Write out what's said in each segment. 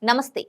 నమస్తే.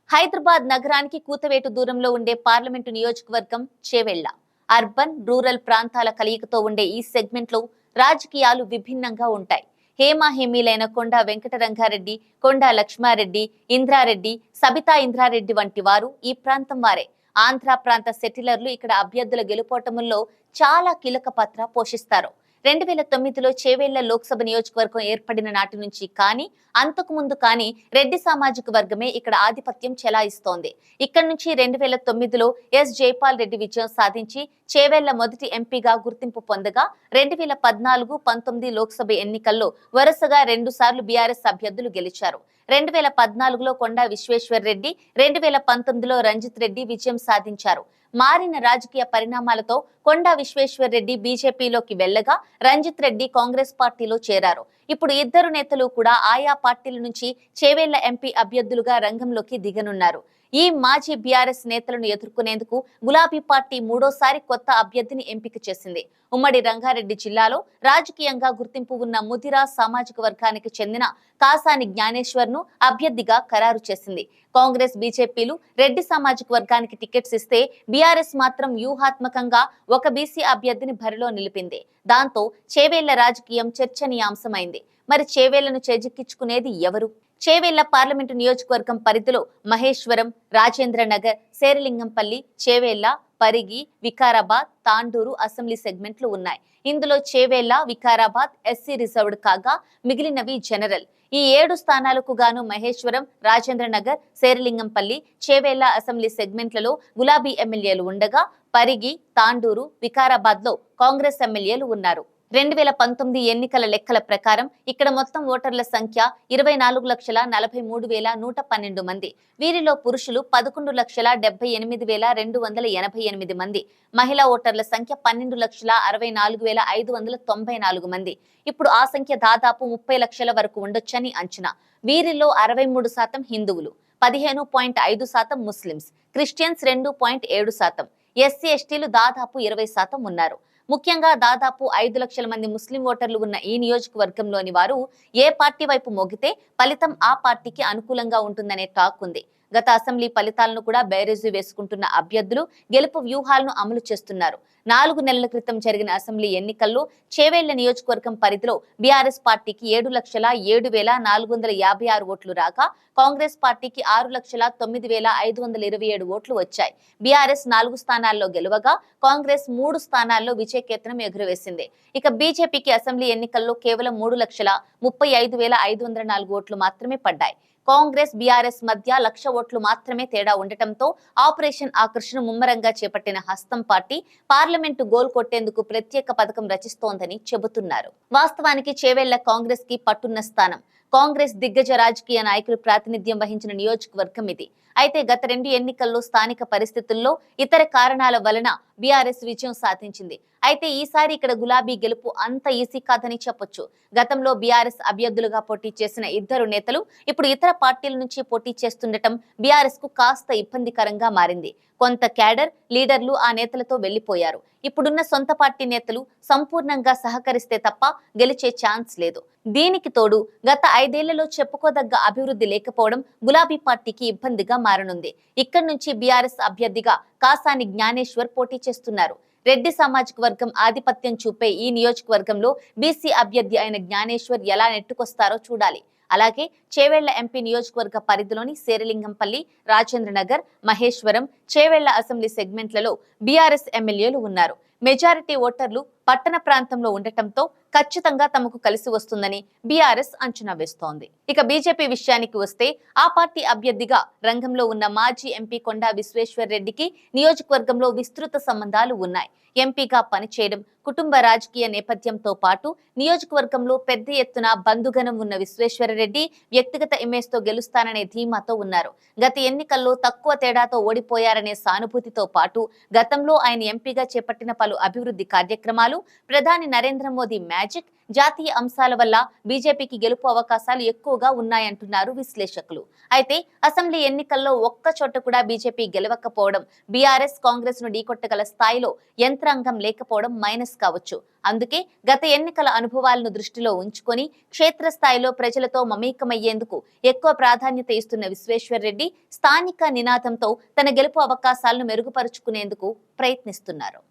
హైదరాబాద్ నగరానికి కూతవేటు దూరంలో ఉండే పార్లమెంటు నియోజకవర్గం చేవెళ్ల. అర్బన్, రూరల్ ప్రాంతాల కలయికతో ఉండే ఈ సెగ్మెంట్ లో రాజకీయాలు విభిన్నంగా ఉంటాయి. హేమాహేమీలైన కొండా వెంకటరంగారెడ్డి, కొండా లక్ష్మారెడ్డి, ఇంద్రారెడ్డి, సబితా ఇంద్రారెడ్డి వంటి వారు ఈ ప్రాంతం వారే. ఆంధ్ర ప్రాంత సెటిలర్లు ఇక్కడ అభ్యర్థుల గెలుపోటముల్లో చాలా కీలక పాత్ర పోషిస్తారు. 2009లో చేవెళ్ల లోక్సభ నియోజకవర్గం ఏర్పడిన నాటి నుంచి కానీ అంతకు ముందు కానీ రెడ్డి సామాజిక వర్గమే ఇక్కడ ఆధిపత్యం చెలాయిస్తోంది. ఇక్కడ నుంచి 2009లో ఎస్ జైపాల్ రెడ్డి విజయం సాధించి చేవెళ్ల మొదటి ఎంపీగా గుర్తింపు పొందగా 2014-19 లోక్సభ ఎన్నికల్లో వరుసగా 2 సార్లు బీఆర్ఎస్ అభ్యర్థులు గెలిచారు. 2014లో కొండా విశ్వేశ్వర్ రెడ్డి, 2019లో రంజిత్ రెడ్డి విజయం సాధించారు. మారిన రాజకీయ పరిణామాలతో కొండా విశ్వేశ్వర్ రెడ్డి బీజేపీలోకి వెళ్లగా రంజిత్ రెడ్డి కాంగ్రెస్ పార్టీలో చేరారు. ఇప్పుడు ఇద్దరు నేతలు కూడా ఆయా పార్టీల నుంచి చేవెళ్ల ఎంపీ అభ్యర్థులుగా రంగంలోకి దిగనున్నారు. ఈ మాజీ బీఆర్ఎస్ నేతలను ఎదుర్కొనేందుకు గులాబీ పార్టీ మూడోసారి కొత్త అభ్యర్థిని ఎంపిక చేసింది. ఉమ్మడి రంగారెడ్డి జిల్లాలో రాజకీయంగా గుర్తింపు ఉన్న ముదిరా సామాజిక వర్గానికి చెందిన కాసాని జ్ఞానేశ్వర్ ను అభ్యర్థిగా ఖరారు చేసింది. కాంగ్రెస్, బీజేపీలు రెడ్డి సామాజిక వర్గానికి టికెట్స్ ఇస్తే బీఆర్ఎస్ మాత్రం వ్యూహాత్మకంగా ఒక బీసీ అభ్యర్థిని బరిలో నిలిపింది. దాంతో చేవెళ్ల రాజకీయం చర్చనీయాంశమైంది. మరి చేవెళ్లను చేజిక్కించుకునేది ఎవరు? చేవెళ్ల పార్లమెంటు నియోజకవర్గం పరిధిలో మహేశ్వరం, రాజేంద్ర నగర్, శేరిలింగంపల్లి, చేవెళ్ల, పరిగి, వికారాబాద్, తాండూరు అసెంబ్లీ సెగ్మెంట్లు ఉన్నాయి. ఇందులో చేవెళ్ల, వికారాబాద్ ఎస్సీ రిజర్వ్డ్ కాగా మిగిలినవి జనరల్. ఈ 7 స్థానాలకు గాను మహేశ్వరం, రాజేంద్ర నగర్, శేరిలింగంపల్లి, చేవెళ్ల అసెంబ్లీ సెగ్మెంట్లలో గులాబీ ఎమ్మెల్యేలు ఉండగా పరిగి, తాండూరు, వికారాబాద్ లో కాంగ్రెస్ ఎమ్మెల్యేలు ఉన్నారు. 2019 ఎన్నికల లెక్కల ప్రకారం ఇక్కడ మొత్తం ఓటర్ల సంఖ్య 24,43,112 మంది. వీరిలో పురుషులు 11,78,288 మంది. మహిళా ఓటర్ల సంఖ్య 12,64,594 మంది. ఇప్పుడు ఆ సంఖ్య దాదాపు 30 లక్షల వరకు ఉండొచ్చని అంచనా. వీరిలో 63% హిందువులు, 15.5% ముస్లిమ్స్, క్రిస్టియన్స్ 2.7%, ఎస్సీ ఎస్టీలు దాదాపు 20% ఉన్నారు. ముఖ్యంగా దాదాపు 5 లక్షల మంది ముస్లిం ఓటర్లు ఉన్న ఈ నియోజకవర్గంలోని వారు ఏ పార్టీ వైపు మొగితే ఫలితం ఆ పార్టీకి అనుకూలంగా ఉంటుందనే టాక్ ఉంది. గత అసెంబ్లీ ఫలితాలను కూడా బేరీజు వేసుకుంటున్న అభ్యర్థులు గెలుపు వ్యూహాలను అమలు చేస్తున్నారు. 4 నెలల క్రితం జరిగిన అసెంబ్లీ ఎన్నికల్లో చేవెళ్ల నియోజకవర్గం పరిధిలో బీఆర్ఎస్ పార్టీకి 7,07,456 ఓట్లు రాగా కాంగ్రెస్ పార్టీకి 6,09,527 ఓట్లు వచ్చాయి. బీఆర్ఎస్ 4 స్థానాల్లో గెలువగా కాంగ్రెస్ 3 స్థానాల్లో విజయకేతనం ఎగురవేసింది. ఇక బీజేపీకి అసెంబ్లీ ఎన్నికల్లో కేవలం 3,35,504 ఓట్లు మాత్రమే పడ్డాయి. కాంగ్రెస్, బీఆర్ఎస్ మధ్య 1,00,000 ఓట్లు మాత్రమే తేడా ఉండటంతో ఆపరేషన్ ఆకర్షణ ముమ్మరంగా చేపట్టిన హస్తం పార్టీ పార్లమెంటు గోల్ కొట్టేందుకు ప్రత్యేక పథకం రచిస్తోందని చెబుతున్నారు. వాస్తవానికి చేవెళ్ల కాంగ్రెస్ కి పట్టున్న స్థానం. కాంగ్రెస్ దిగ్గజ రాజకీయ నాయకులు ప్రాతినిధ్యం వహించిన నియోజకవర్గం ఇది. అయితే గత 2 ఎన్నికల్లో స్థానిక పరిస్థితుల్లో ఇతర కారణాల వలన బీఆర్ఎస్ విజయం సాధించింది. అయితే ఈసారి ఇక్కడ గులాబీ గెలుపు అంత ఈజీ కాదని చెప్పొచ్చు. గతంలో బీఆర్ఎస్ అభ్యర్థులుగా పోటీ చేసిన ఇద్దరు నేతలు ఇప్పుడు ఇతర పార్టీల నుంచి పోటీ చేస్తుండటం బీఆర్ఎస్ కు కాస్త ఇబ్బందికరంగా మారింది. కొంత క్యాడర్, లీడర్లు ఆ నేతలతో వెళ్లిపోయారు. ఇప్పుడున్న సొంత పార్టీ నేతలు సంపూర్ణంగా సహకరిస్తే తప్ప గెలిచే ఛాన్స్ లేదు. దీనికి తోడు గత 5 ఏళ్లలో చెప్పుకోదగ్గ అభివృద్ధి లేకపోవడం గులాబీ పార్టీకి ఇబ్బందిగా మారనుంది. ఇక్కడి నుంచి బీఆర్ఎస్ అభ్యర్థిగా కాసాని జ్ఞానేశ్వర్ పోటీ చేస్తున్నారు. రెడ్డి సామాజిక వర్గం ఆధిపత్యం చూపే ఈ నియోజకవర్గంలో బీసీ అభ్యర్థి అయిన జ్ఞానేశ్వర్ ఎలా నెట్టుకొస్తారో చూడాలి. అలాగే చేవెళ్ల ఎంపీ నియోజకవర్గ పరిధిలోని శేరిలింగంపల్లి, రాజేంద్ర నగర్, మహేశ్వరం, చేవెళ్ల అసెంబ్లీ సెగ్మెంట్లలో బీఆర్ఎస్ ఎమ్మెల్యేలు ఉన్నారు. మెజారిటీ ఓటర్లు పట్టణ ప్రాంతంలో ఉండటంతో ఖచ్చితంగా తమకు కలిసి వస్తుందని బీఆర్ఎస్ అంచనా వేస్తోంది. ఇక బీజేపీ విషయానికి వస్తే ఆ పార్టీ అభ్యర్థిగా రంగంలో ఉన్న మాజీ ఎంపీ కొండా విశ్వేశ్వర్ రెడ్డికి నియోజకవర్గంలో విస్తృత సంబంధాలు ఉన్నాయి. ఎంపీగా పనిచేయడం, కుటుంబ రాజకీయ నేపథ్యంతో పాటు నియోజకవర్గంలో పెద్ద ఎత్తున బంధుగణం ఉన్న విశ్వేశ్వరరెడ్డి వ్యక్తిగత ఇమేజ్ తో గెలుస్తాననే ధీమాతో ఉన్నారు. గత ఎన్నికల్లో తక్కువ తేడాతో ఓడిపోయారనే సానుభూతితో పాటు గతంలో ఆయన ఎంపీగా చేపట్టిన పలు అభివృద్ధి కార్యక్రమాలు, ప్రధాని నరేంద్ర మోదీ మ్యాజిక్, జాతీయ అంశాల వల్ల బీజేపీకి గెలుపు అవకాశాలు ఎక్కువగా ఉన్నాయంటున్నారు విశ్లేషకులు. అయితే అసెంబ్లీ ఎన్నికల్లో ఒక్క చోట కూడా బీజేపీ గెలవకపోవడం, బీఆర్ఎస్ కాంగ్రెస్ ను ఢీకొట్టగల స్థాయిలో యంత్రాంగం లేకపోవడం మైనస్ కావచ్చు. అందుకే గత ఎన్నికల అనుభవాలను దృష్టిలో ఉంచుకొని క్షేత్రస్థాయిలో ప్రజలతో మమేకమయ్యేందుకు ఎక్కువ ప్రాధాన్యత ఇస్తున్న విశ్వేశ్వర్ రెడ్డి స్థానిక నినాదంతో తన గెలుపు అవకాశాలను మెరుగుపరుచుకునేందుకు ప్రయత్నిస్తున్నారు.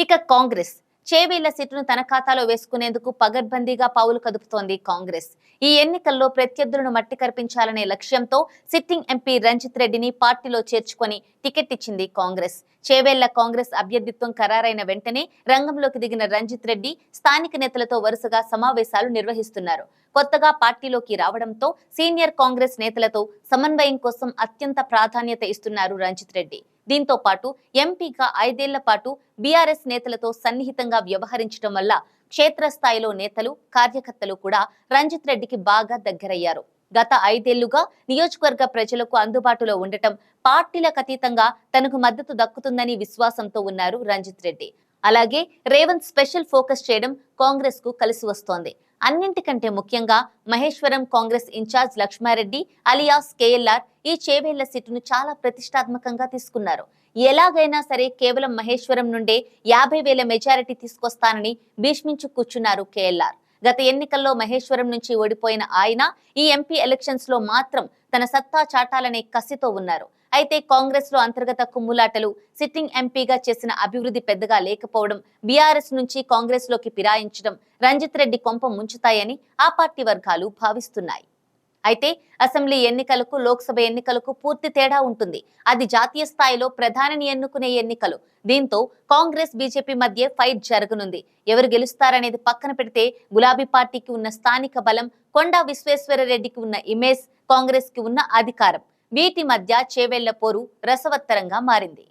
ఇక కాంగ్రెస్ చేవేళ్ల సీటును తన ఖాతాలో వేసుకునేందుకు పగడ్బందీగా పావులు కదుపుతోంది కాంగ్రెస్. ఈ ఎన్నికల్లో ప్రత్యర్థులను మట్టి కరిపించాలనే లక్ష్యంతో సిట్టింగ్ ఎంపీ రంజిత్ రెడ్డిని పార్టీలో చేర్చుకొని టికెట్ ఇచ్చింది కాంగ్రెస్. చేవేళ్ల కాంగ్రెస్ అభ్యర్థిత్వం ఖరారైన వెంటనే రంగంలోకి దిగిన రంజిత్ రెడ్డి స్థానిక నేతలతో వరుసగా సమావేశాలు నిర్వహిస్తున్నారు. కొత్తగా పార్టీలోకి రావడంతో సీనియర్ కాంగ్రెస్ నేతలతో సమన్వయం కోసం అత్యంత ప్రాధాన్యత ఇస్తున్నారు రంజిత్ రెడ్డి. దీంతో పాటు ఎంపీగా 5 ఏళ్ల పాటు బీఆర్ఎస్ నేతలతో సన్నిహితంగా వ్యవహరించడం వల్ల క్షేత్రస్థాయిలో నేతలు, కార్యకర్తలు కూడా రంజిత్ రెడ్డికి బాగా దగ్గరయ్యారు. గత 5 ఏళ్లుగా నియోజకవర్గ ప్రజలకు అందుబాటులో ఉండటం, పార్టీలకు అతీతంగా తనకు మద్దతు దక్కుతుందని విశ్వాసంతో ఉన్నారు రంజిత్ రెడ్డి. అలాగే రేవంత్ స్పెషల్ ఫోకస్ చేయడం కాంగ్రెస్ కు కలిసి వస్తోంది. అన్నింటికంటే ముఖ్యంగా Maheshwaram Congress in charge Laxma Reddy alias KLR ఈ చేవేళ్ల సీటును చాలా ప్రతిష్టాత్మకంగా తీసుకున్నారు. ఎలాగైనా సరే కేవలం మహేశ్వరం నుండే 50,000 మెజారిటీ తీసుకొస్తానని భీష్మించు కూర్చున్నారు కేఎల్ఆర్. గత ఎన్నికల్లో మహేశ్వరం నుంచి ఓడిపోయిన ఆయన ఈ ఎంపీ ఎలక్షన్స్ లో మాత్రం తన సత్తా చాటాలనే కసితో ఉన్నారు. అయితే కాంగ్రెస్ లో అంతర్గత కుమ్ములాటలు, సిట్టింగ్ ఎంపీగా చేసిన అభివృద్ధి పెద్దగా లేకపోవడం, బీఆర్ఎస్ నుంచి కాంగ్రెస్ లోకి ఫిరాయించడం రంజిత్ రెడ్డి కొంప ముంచుతాయని ఆ పార్టీ వర్గాలు భావిస్తున్నాయి. అయితే అసెంబ్లీ ఎన్నికలకు, లోక్సభ ఎన్నికలకు పూర్తి తేడా ఉంటుంది. అది జాతీయ స్థాయిలో ప్రధానిని ఎన్నుకునే ఎన్నికలు. దీంతో కాంగ్రెస్, బీజేపీ మధ్య ఫైట్ జరగనుంది. ఎవరు గెలుస్తారనేది పక్కన పెడితే గులాబీ పార్టీకి ఉన్న స్థానిక బలం, కొండా విశ్వేశ్వరరెడ్డికి ఉన్న ఇమేజ్, కాంగ్రెస్ కి ఉన్న అధికారం, వీటి మధ్య చేవేళ్ల పోరు రసవత్తరంగా మారింది.